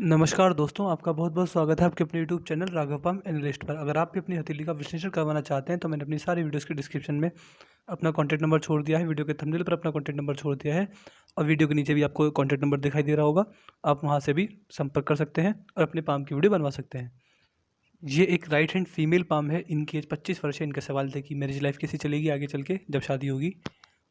नमस्कार दोस्तों, आपका बहुत-बहुत स्वागत है आपके अपने YouTube channel Raghav palm analyst पर। अगर आप भी अपनी हथेली का विश्लेषण करवाना चाहते हैं, तो मैंने अपनी सारी वीडियोज़ के डिस्क्रिप्शन में अपना कॉन्टैक्ट नंबर छोड़ दिया है, वीडियो के थंबनेल पर अपना कॉन्टैक्ट नंबर छोड़ दिया है और वीडियो के नीचे भी आपको कॉन्टैक्ट नंबर दिखाई दे रहा होगा। आप वहाँ से भी संपर्क कर सकते हैं और अपने पाम की वीडियो बनवा सकते हैं। ये एक राइट हैंड फीमेल पाम है, इनकी एज 25 वर्ष है। इनका सवाल था कि मैरिज लाइफ कैसी चलेगी आगे चल के जब शादी होगी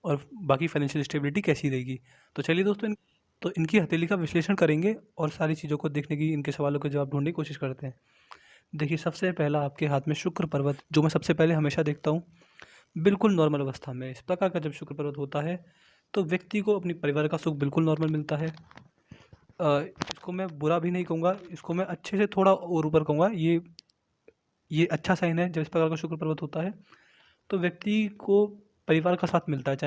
और बाकी फाइनेंशियल स्टेबिलिटी कैसी रहेगी। तो चलिए दोस्तों, तो इनकी हथेली का विश्लेषण करेंगे और सारी चीज़ों को देखने की, इनके सवालों के जवाब ढूंढने की कोशिश करते हैं। देखिए, सबसे पहला आपके हाथ में शुक्र पर्वत, जो मैं सबसे पहले हमेशा देखता हूँ बिल्कुल नॉर्मल अवस्था में। इस प्रकार का जब शुक्र पर्वत होता है तो व्यक्ति को अपनी परिवार का सुख बिल्कुल नॉर्मल मिलता है। इसको मैं बुरा भी नहीं कहूँगा, इसको मैं अच्छे से थोड़ा और ऊपर कहूँगा। ये अच्छा साइन है जब इस प्रकार का शुक्र पर्वत होता है। तो व्यक्ति को परिवार का साथ मिलता है,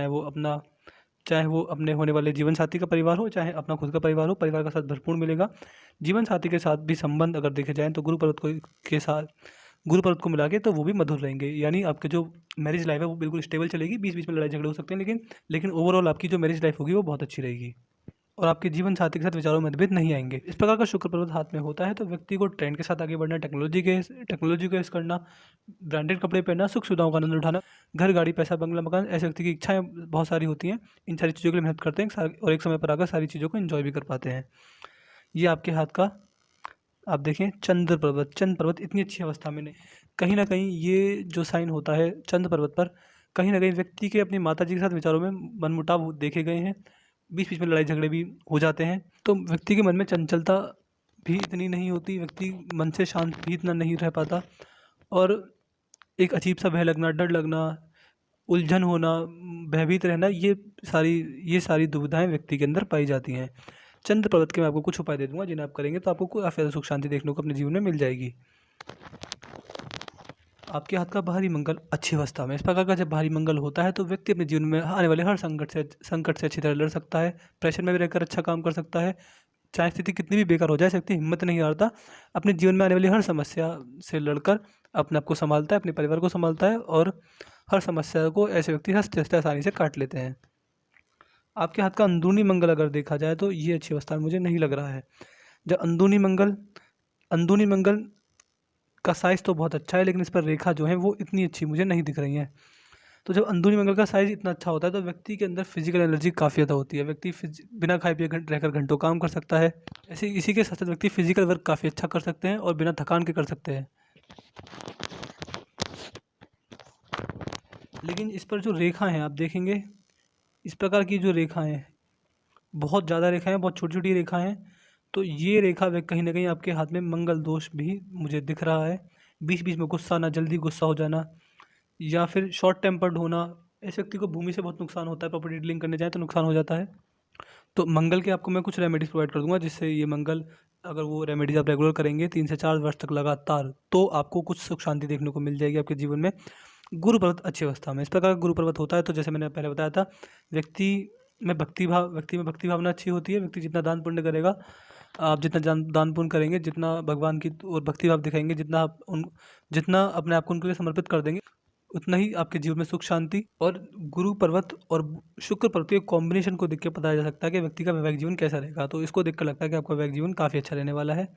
चाहे वो अपने होने वाले जीवन साथी का परिवार हो, चाहे अपना खुद का परिवार हो, परिवार का साथ भरपूर मिलेगा। जीवन साथी के साथ भी संबंध अगर देखे जाएँ तो गुरु पर्वत को मिला के तो वो भी मधुर रहेंगे। यानी आपके जो मैरिज लाइफ है वो बिल्कुल स्टेबल चलेगी। बीच-बीच में लड़ाई झगड़े हो सकते हैं, लेकिन ओवरऑल आपकी जो मैरिज लाइफ होगी वो बहुत अच्छी रहेगी और आपके जीवन साथी के साथ विचारों में मतभेद नहीं आएँगे। इस प्रकार का शुक्र पर्वत हाथ में होता है तो व्यक्ति को ट्रेंड के साथ आगे बढ़ना, टेक्नोलॉजी को यूज़ करना, ब्रांडेड कपड़े पहनना, सुख सुविधाओं का आनंद उठाना, घर, गाड़ी, पैसा, बंगला, मकान, ऐसे व्यक्ति की इच्छाएँ बहुत सारी होती हैं। इन सारी चीज़ों के लिए मेहनत करते हैं और एक समय पर आकर सारी चीज़ों को एन्जॉय भी कर पाते हैं। ये आपके हाथ का आप देखें चंद्र पर्वत इतनी अच्छी अवस्था में नहीं। कहीं न कहीं ये जो साइन होता है चंद्र पर्वत पर, कहीं न कहीं व्यक्ति के अपनी माताजी के साथ विचारों में मनमुटाव देखे गए हैं। बीच-बीच में लड़ाई झगड़े भी हो जाते हैं। तो व्यक्ति के मन में चंचलता भी इतनी नहीं होती, व्यक्ति मन से शांत भी इतना नहीं रह पाता और एक अजीब-सा भय लगना, डर लगना, उलझन होना, भयभीत रहना, ये सारी दुविधाएँ व्यक्ति के अंदर पाई जाती हैं। चंद्र पर्वत के मैं आपको कुछ उपाय दे दूँगा, जिन्हें आप करेंगे तो आपको काफ़ी ज़्यादा सुख शांति देखने को अपने जीवन में मिल जाएगी। आपके हाथ का बाहरी मंगल अच्छी अवस्था में, इस प्रकार का जब बाहरी मंगल होता है तो व्यक्ति अपने जीवन में आने वाले हर संकट से अच्छी तरह लड़ सकता है, प्रेशर में भी रहकर अच्छा काम कर सकता है। चाहे स्थिति कितनी भी बेकार हो जाए, व्यक्ति हिम्मत नहीं हारता, अपने जीवन में आने वाली हर समस्या से लड़कर अपने आप को सँभालता है, अपने परिवार को सँभालता है और हर समस्या को ऐसे व्यक्ति हँसते-हँसते आसानी से काट लेते हैं। आपके हाथ का अंदरूनी मंगल अगर देखा जाए तो ये अच्छी अवस्था में मुझे नहीं लग रहा है। जब अंदरूनी मंगल का साइज़ तो बहुत अच्छा है, लेकिन इस पर रेखा जो है वो इतनी अच्छी मुझे नहीं दिख रही हैं। तो जब अंदरूनी मंगल का साइज़ इतना अच्छा होता है तो व्यक्ति के अंदर फिजिकल एनर्जी काफ़ी ज़्यादा होती है। व्यक्ति बिना खाए पिए रहकर घंटों काम कर सकता है। ऐसे इसी के साथ-साथ व्यक्ति फिजिकल वर्क काफ़ी अच्छा कर सकते हैं और बिना थकान के कर सकते हैं। लेकिन इस पर जो रेखा हैं आप देखेंगे, इस प्रकार की जो रेखाएँ हैं, बहुत ज़्यादा रेखाएँ, बहुत छोटी-छोटी रेखाएँ हैं। तो ये रेखा वे कहीं न कहीं आपके हाथ में मंगल दोष भी मुझे दिख रहा है। बीच-बीच में गुस्सा आना, जल्दी गुस्सा हो जाना या फिर शॉर्ट टेम्पर्ड होना। ऐसे व्यक्ति को भूमि से बहुत नुकसान होता है, प्रॉपर्टी डीलिंग करने जाएँ तो नुकसान हो जाता है। तो मंगल के आपको मैं कुछ रेमेडीज़ प्रोवाइड कर दूँगा, जिससे ये मंगल अगर वो रेमेडीज़ आप रेगुलर करेंगे 3 से 4 वर्ष तक लगातार, तो आपको कुछ सुख शांति देखने को मिल जाएगी आपके जीवन में। गुरु पर्वत अच्छी अवस्था में, इस प्रकार का गुरु पर्वत होता है तो जैसे मैंने पहले बताया था, व्यक्ति में भक्ति भावना अच्छी होती है। व्यक्ति जितना दान पुण्य करेगा, आप जितना दान पुण्य करेंगे, जितना भगवान की ओर भक्ति भाव दिखाएँगे, जितना अपने आप को उनके लिए समर्पित कर देंगे, उतना ही आपके जीवन में सुख शांति। और गुरु पर्वत और शुक्र पर्वत के कॉम्बिनेशन को देख के पता जा सकता है कि व्यक्ति का वैवाहिक जीवन कैसा रहेगा। तो इसको देख कर लगता है कि आपका वैवाहिक जीवन काफ़ी अच्छा रहने वाला है।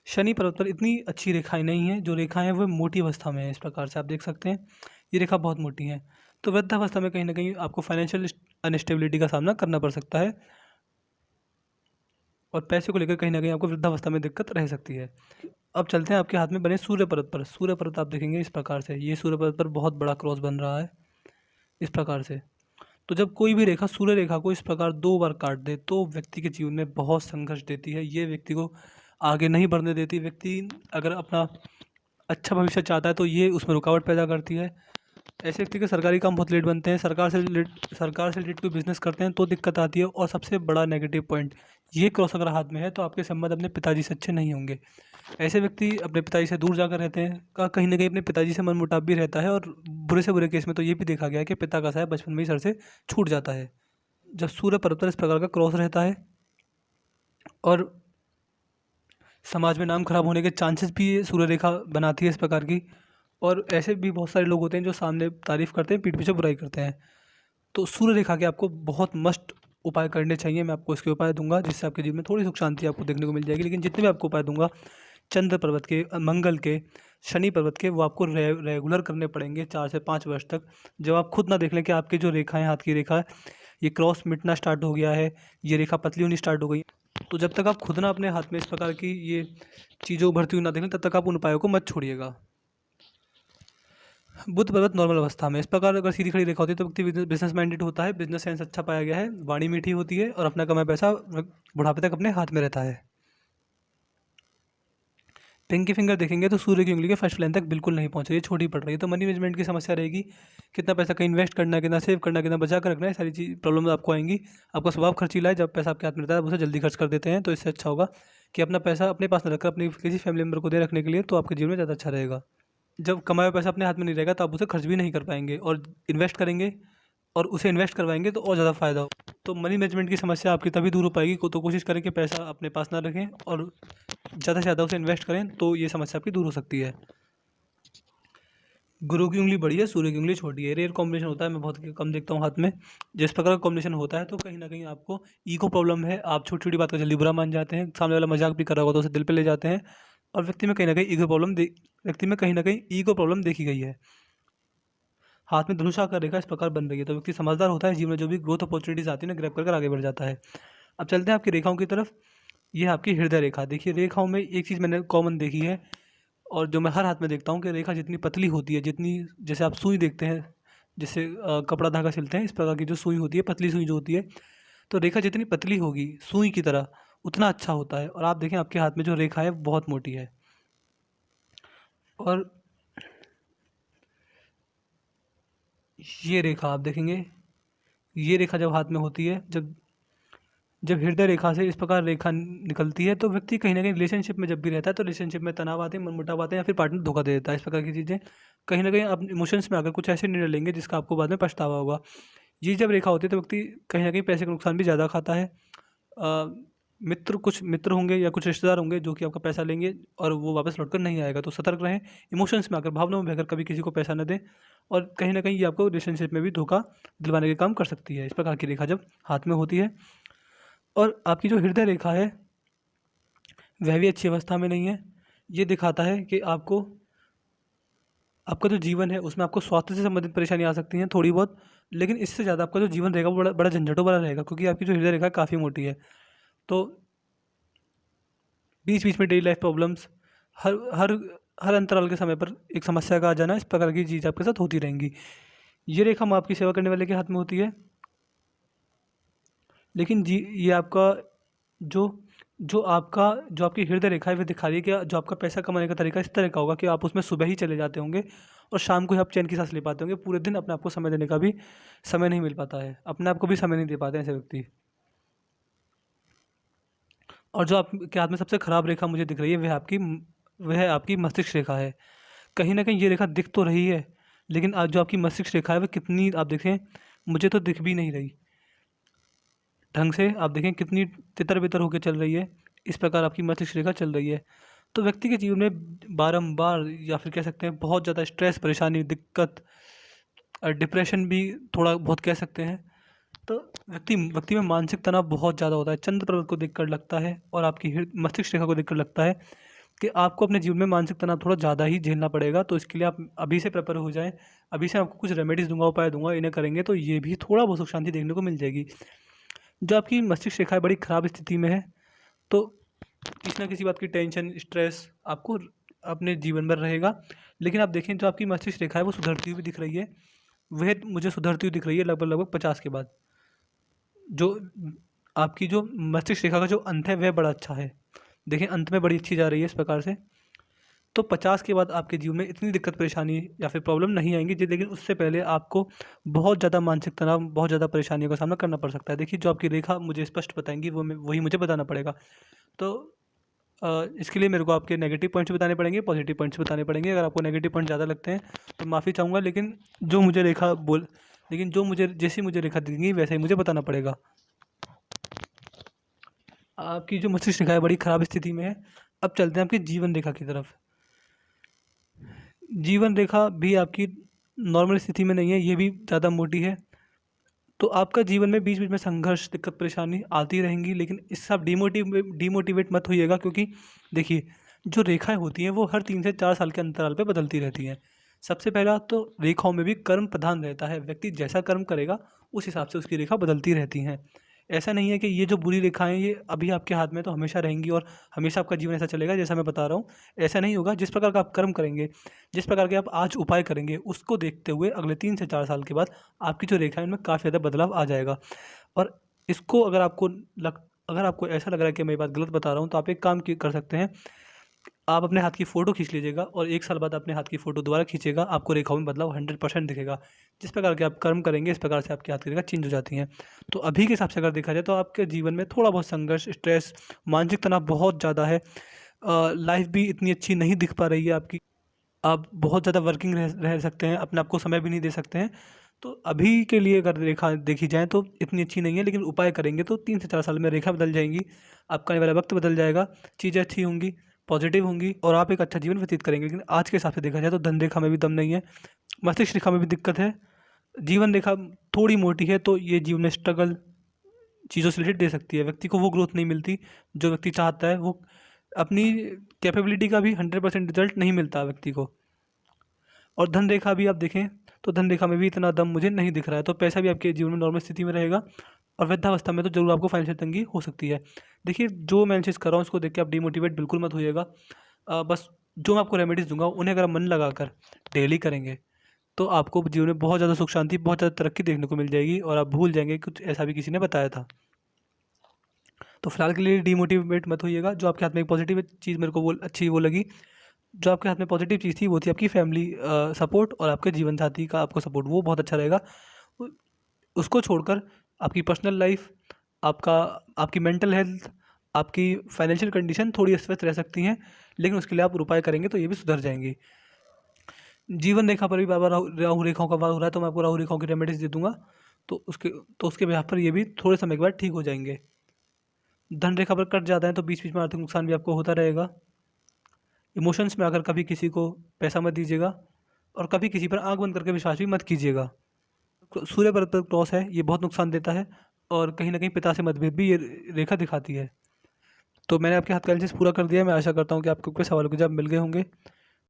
शनि पर्वत पर इतनी अच्छी रेखाएँ नहीं हैं, जो रेखाएँ हैं वो मोटी अवस्था में है। इस प्रकार से आप देख सकते हैं, ये रेखा बहुत मोटी है। तो वृद्धावस्था में कहीं न कहीं आपको फाइनेंशियल अनस्टेबिलिटी का सामना करना पड़ सकता है और पैसे को लेकर कहीं न कहीं आपको वृद्धावस्था में दिक्कत रह सकती है। अब चलते हैं आपके हाथ में बने सूर्य पर्वत पर। सूर्य पर्वत आप देखेंगे इस प्रकार से, ये सूर्य पर्वत पर बहुत बड़ा क्रॉस बन रहा है, इस प्रकार से। तो जब कोई भी रेखा सूर्य रेखा को इस प्रकार 2 बार काट दे, तो व्यक्ति के जीवन में बहुत संघर्ष देती है। ये व्यक्ति को आगे नहीं बढ़ने देती। व्यक्ति अगर अपना अच्छा भविष्य चाहता है तो ये उसमें रुकावट पैदा करती है। ऐसे व्यक्ति के सरकारी काम बहुत लेट बनते हैं, सरकार से रिलेटेड कोई बिज़नेस करते हैं तो दिक्कत आती है। और सबसे बड़ा नेगेटिव पॉइंट, ये क्रॉस अगर हाथ में है तो आपके संबंध अपने पिताजी से अच्छे नहीं होंगे। ऐसे व्यक्ति अपने पिताजी से दूर जाकर रहते हैं, का कहीं न कहीं अपने पिताजी से मनमुटाव भी रहता है और बुरे से बुरे केस में तो ये भी देखा गया है कि पिता का साया बचपन में ही सर से छूट जाता है। जब सूर्य पर्वत पर इस प्रकार का क्रॉस रहता है और समाज में नाम खराब होने के चांसेस भी ये सूर्य रेखा बनाती है इस प्रकार की। और ऐसे भी बहुत सारे लोग होते हैं जो सामने तारीफ़ करते हैं, पीठ पीछे बुराई करते हैं। तो सूर्य रेखा के आपको बहुत मस्ट उपाय करने चाहिए, मैं आपको इसके उपाय दूंगा जिससे आपके जीवन में थोड़ी सुख शांति आपको देखने को मिल जाएगी। लेकिन जितने भी आपको उपाय दूंगा चंद्र पर्वत के, मंगल के, शनि पर्वत के, वो आपको रेगुलर करने पड़ेंगे 4 से 5 वर्ष तक। जब आप खुद ना देख लें कि आपकी जो रेखा है, हाथ की रेखा है, ये क्रॉस मिटना स्टार्ट हो गया है, ये रेखा पतली होनी स्टार्ट हो गई, तो जब तक आप खुद ना अपने हाथ में इस प्रकार की ये चीज़ें उभरती हुई ना देखें, तब तक आप उन उपायों को मत छोड़िएगा। बुध पर्वत नॉर्मल अवस्था में इस प्रकार अगर सीधी खड़ी रेखा होती है तो व्यक्ति बिजनेस माइंडेड होता है, बिजनेस सेंस अच्छा पाया गया है, वाणी मीठी होती है और अपना कमाया पैसा बुढ़ापे तक अपने हाथ में रहता है। पिंकी फिंगर देखेंगे तो सूर्य की उंगली के फर्स्ट लाइन तक बिल्कुल नहीं पहुंच रही है, छोटी पड़ रही है, तो मनी मैनेजमेंट की समस्या रहेगी। कितना पैसा कहीं इन्वेस्ट करना है, कितना सेव करना है, कितना बचा कर रखना है, सारी चीज प्रॉब्लम आपको आएंगी। आपका स्वभाव खर्चीला है, जब पैसा आपके हाथ में रहता है आप उसे जल्दी खर्च कर देते हैं, तो इससे अच्छा होगा कि अपना पैसा अपने पास न रखकर अपनी किसी फैमिली मेम्बर को दे रखने के लिए, तो आपके जीवन में ज़्यादा अच्छा रहेगा। जब कमाया हुआ पैसा अपने हाथ में नहीं रहेगा तो आप उसे खर्च भी नहीं कर पाएंगे, और इन्वेस्ट करेंगे और उसे इन्वेस्ट करवाएंगे तो और ज़्यादा फ़ायदा हो। तो मनी मैनेजमेंट की समस्या आपकी तभी दूर हो पाएगी तो कोशिश करें कि पैसा अपने पास ना रखें और ज़्यादा से ज़्यादा उसे इन्वेस्ट करें, तो ये समस्या आपकी दूर हो सकती है। गुरु की उंगली बड़ी है, सूर्य की उंगली छोटी है, रेयर कॉम्बिनेशन होता है, मैं बहुत कम देखता हूँ हाथ में। जिस प्रकार का कॉम्बिनेशन होता है तो कहीं ना कहीं आपको ईगो प्रॉब्लम है, आप छोटी छोटी बात को जल्दी बुरा मान जाते हैं, सामने वाला मजाक भी कर रहा होगा तो उसे दिल पे ले जाते हैं, और व्यक्ति में कहीं ना कहीं ईगो प्रॉब्लम ईगो प्रॉब्लम देखी गई है। हाथ में धनुष आकार रेखा इस प्रकार बन रही है, तो व्यक्ति समझदार होता है, जीवन में जो भी ग्रोथ अपॉर्चुनिटीज आती है ना, ग्रैब कर आगे बढ़ जाता है। अब चलते हैं आपकी रेखाओं की तरफ। ये है आपकी हृदय रेखा। देखिए रेखाओं में एक चीज़ मैंने कॉमन देखी है, और जो मैं हर हाथ में देखता हूँ, कि रेखा जितनी पतली होती है, जितनी जैसे आप सुई देखते हैं, जैसे कपड़ा धागा सिलते हैं, इस प्रकार की जो सुई होती है, पतली सुई जो होती है, तो रेखा जितनी पतली होगी सुई की तरह उतना अच्छा होता है। और आप देखें आपके हाथ में जो रेखा है बहुत मोटी है, और ये रेखा आप देखेंगे, ये रेखा जब हाथ में होती है, जब जब हृदय रेखा से इस प्रकार रेखा निकलती है, तो व्यक्ति कहीं ना कहीं रिलेशनशिप में जब भी रहता है तो रिलेशनशिप में तनाव आते हैं, मनमुटाव आते हैं, या फिर पार्टनर धोखा दे देता है। इस प्रकार की चीज़ें कहीं ना कहीं आप इमोशंस में आकर कुछ ऐसे निर्णय लेंगे जिसका आपको बाद में पछतावा होगा। ये जब रेखा होती है तो व्यक्ति कहीं ना कहीं पैसे का नुकसान भी ज़्यादा खाता है। कुछ मित्र होंगे या कुछ रिश्तेदार होंगे जो कि आपका पैसा लेंगे और वो वापस लौटकर नहीं आएगा, तो सतर्क रहें। इमोशंस में आकर, भावनाओं में बहकर कभी किसी को पैसा न दें, और कहीं ना कहीं ये आपको रिलेशनशिप में भी धोखा दिलवाने के काम कर सकती है, इस प्रकार की रेखा जब हाथ में होती है। और आपकी जो हृदय रेखा है वह भी अच्छी अवस्था में नहीं है। ये दिखाता है कि आपको, आपका जो जीवन है उसमें आपको स्वास्थ्य से संबंधित परेशानी आ सकती हैं थोड़ी बहुत, लेकिन इससे ज़्यादा आपका जो जीवन रहेगा वो बड़ा बड़ा झंझटों वाला रहेगा, क्योंकि आपकी जो हृदय रेखा काफ़ी मोटी है। तो बीच बीच में डेली लाइफ प्रॉब्लम्स, हर हर हर अंतराल के समय पर एक समस्या का आ जाना, इस प्रकार की चीज़ आपके साथ होती रहेंगी। ये रेखा माँ आपकी सेवा करने वाले के हाथ में होती है, लेकिन जी ये आपका जो जो आपकी हृदय रेखा है वह दिखा रही है कि जो आपका पैसा कमाने का तरीका इस तरह का होगा कि आप उसमें सुबह ही चले जाते होंगे और शाम को ही आप चैन की सांस ले पाते होंगे। पूरे दिन अपने आप को समय देने का भी समय नहीं मिल पाता है, अपने आप को भी समय नहीं दे पाते हैं ऐसे व्यक्ति। और जो आपके हाथ में सबसे खराब रेखा मुझे दिख रही है वह आपकी मस्तिष्क रेखा है। कहीं ना कहीं ये रेखा दिख तो रही है, लेकिन आज जो आपकी मस्तिष्क रेखा है वह कितनी, आप देखें, मुझे तो दिख भी नहीं रही ढंग से। आप देखें कितनी तितर बितर होकर चल रही है, इस प्रकार आपकी मस्तिष्क रेखा चल रही है। तो व्यक्ति के जीवन में बारंबार, या फिर कह सकते हैं बहुत ज़्यादा स्ट्रेस, परेशानी, दिक्कत और डिप्रेशन भी थोड़ा बहुत कह सकते हैं। तो व्यक्ति में मानसिक तनाव बहुत ज़्यादा होता है। चंद्र पर्वत को देखकर लगता है और आपकी मस्तिष्क रेखा को देखकर लगता है कि आपको अपने जीवन में मानसिक तनाव थोड़ा ज़्यादा ही झेलना पड़ेगा। तो इसके लिए आप अभी से प्रिपेयर हो जाएं। अभी से आपको कुछ रेमेडीज़ दूंगा, उपाय दूंगा, इन्हें करेंगे तो ये भी थोड़ा बहुत सुख शांति देखने को मिल जाएगी। जो आपकी मस्तिष्क रेखा बड़ी ख़राब स्थिति में है, तो किसी ना किसी बात की टेंशन, स्ट्रेस आपको अपने जीवन भर रहेगा। लेकिन आप देखें जो आपकी मस्तिष्क रेखा है वो सुधरती हुई दिख रही है, वह मुझे सुधरती हुई दिख रही है लगभग लगभग 50 के बाद। जो आपकी जो मस्तिष्क रेखा का जो अंत है वह बड़ा अच्छा है, देखें अंत में बड़ी अच्छी जा रही है इस प्रकार से। तो 50 के बाद आपके जीवन में इतनी दिक्कत परेशानी या फिर प्रॉब्लम नहीं आएंगी जी, लेकिन उससे पहले आपको बहुत ज़्यादा मानसिक तनाव, बहुत ज़्यादा परेशानियों का सामना करना पड़ सकता है। देखिए जो आपकी रेखा मुझे स्पष्ट बताएंगी वही मुझे बताना पड़ेगा। तो इसके लिए मेरे को आपके नेगेटिव पॉइंट्स बताने पड़ेंगे, पॉजिटिव पॉइंट्स बताने पड़ेंगे। अगर आपको नेगेटिव पॉइंट ज़्यादा लगते हैं तो माफ़ी चाहूँगा, लेकिन जो मुझे जैसी मुझे रेखा दिखेंगी वैसे ही मुझे बताना पड़ेगा। आपकी जो मस्तिष्क रेखा है बड़ी ख़राब स्थिति में है। अब चलते हैं आपकी जीवन रेखा की तरफ। जीवन रेखा भी आपकी नॉर्मल स्थिति में नहीं है, ये भी ज़्यादा मोटी है। तो आपका जीवन में बीच-बीच में संघर्ष, दिक्कत, परेशानी आती रहेंगी, लेकिन इससे आप डिमोटिवेट मत होइएगा, क्योंकि देखिए, जो रेखाएँ होती हैं वो हर 3 से 4 साल के अंतराल पे बदलती रहती हैं। सबसे पहला तो रेखाओं में भी कर्म प्रधान रहता है, व्यक्ति जैसा कर्म करेगा उस हिसाब से उसकी रेखा बदलती रहती हैं। ऐसा नहीं है कि ये जो बुरी रेखाएँ ये अभी आपके हाथ में तो हमेशा रहेंगी और हमेशा आपका जीवन ऐसा चलेगा जैसा मैं बता रहा हूँ, ऐसा नहीं होगा। जिस प्रकार का आप कर्म करेंगे, जिस प्रकार के आप आज उपाय करेंगे, उसको देखते हुए अगले 3 से 4 साल के बाद आपकी जो रेखा है उनमें काफ़ी ज़्यादा बदलाव आ जाएगा। और इसको अगर आपको ऐसा लग रहा है कि मैं ये बात गलत बता रहा हूँ, तो आप एक काम की कर सकते हैं, आप अपने हाथ की फ़ोटो खींच लीजिएगा और 1 साल बाद अपने हाथ की फ़ोटो दोबारा खींचिएगा, आपको रेखाओं में बदलाव 100% दिखेगा। जिस प्रकार के आप कर्म करेंगे, इस प्रकार से आपकी हाथ की रेखा चेंज हो जाती हैं। तो अभी के हिसाब से अगर देखा जाए तो आपके जीवन में थोड़ा बहुत संघर्ष, स्ट्रेस, मानसिक तनाव बहुत ज़्यादा है। लाइफ़ भी इतनी अच्छी नहीं दिख पा रही है आपकी। आप बहुत ज़्यादा वर्किंग रह रह सकते हैं, अपने आप को समय भी नहीं दे सकते हैं। तो अभी के लिए अगर रेखा देखी जाए तो इतनी अच्छी नहीं है, लेकिन उपाय करेंगे तो 3 से 4 साल में रेखा बदल जाएँगी, आपका आने वाला वक़्त बदल जाएगा, चीज़ें अच्छी होंगी, पॉज़िटिव होंगी और आप एक अच्छा जीवन व्यतीत करेंगे। लेकिन आज के हिसाब से देखा जाए तो धन रेखा में भी दम नहीं है, मस्तिष्क रेखा में भी दिक्कत है, जीवन रेखा थोड़ी मोटी है, तो ये जीवन में स्ट्रगल चीज़ों से रिलेटेड दे सकती है। व्यक्ति को वो ग्रोथ नहीं मिलती, जो व्यक्ति चाहता है, वो अपनी कैपेबिलिटी का भी 100% रिज़ल्ट नहीं मिलता व्यक्ति को। और धन रेखा भी आप देखें तो धन रेखा में भी इतना दम मुझे नहीं दिख रहा है, तो पैसा भी आपके जीवन में नॉर्मल स्थिति में रहेगा और वृद्धावस्था में तो ज़रूर आपको फाइनेंशियल तंगी हो सकती है। देखिए, जो मैं चीज़ कर रहा हूँ उसको देख के आप डिमोटिवेट बिल्कुल मत होइएगा। बस जो मैं आपको रेमेडीज़ दूँगा उन्हें अगर आप मन लगाकर डेली करेंगे तो आपको जीवन में बहुत ज़्यादा सुख शांति, बहुत ज़्यादा तरक्की देखने को मिल जाएगी और आप भूल जाएँगे कुछ ऐसा भी किसी ने बताया था। तो फिलहाल के लिए डिमोटिवेट मत होइएगा। जो आपके हाथ में एक पॉजिटिव चीज़ मेरे को वो अच्छी वो लगी, जो आपके हाथ में पॉजिटिव चीज़ थी वो थी आपकी फैमिली सपोर्ट और आपके जीवन साथी का आपको सपोर्ट, वो बहुत अच्छा रहेगा। उ उसको छोड़कर आपकी पर्सनल लाइफ़, आपका आपकी मेंटल हेल्थ, आपकी फाइनेंशियल कंडीशन थोड़ी अस्त-व्यस्त रह सकती हैं, लेकिन उसके लिए आप उपाय करेंगे तो ये भी सुधर जाएँगी। जीवन रेखा पर भी बार-बार राहु राहु रेखाओं का वार हो रहा है, तो मैं आपको राहु रेखाओं की रेमेडीज़ दे दूँगा, तो उसके बिहाफ़ पर ये भी थोड़े समय के बाद ठीक हो जाएँगे। धन रेखा पर कट जाता है तो बीच-बीच में आर्थिक नुकसान भी आपको होता रहेगा। इमोशंस में आकर कभी किसी को पैसा मत दीजिएगा और कभी किसी पर आँख बंद करके विश्वास भी मत कीजिएगा। तो सूर्य पर क्रॉस है, ये बहुत नुकसान देता है और कहीं न कहीं पिता से मतभेद भी ये रेखा दिखाती है। तो मैंने आपके हाथ का एनालिसिस पूरा कर दिया है। मैं आशा करता हूँ कि आपको आपके सवालों के जवाब मिल गए होंगे।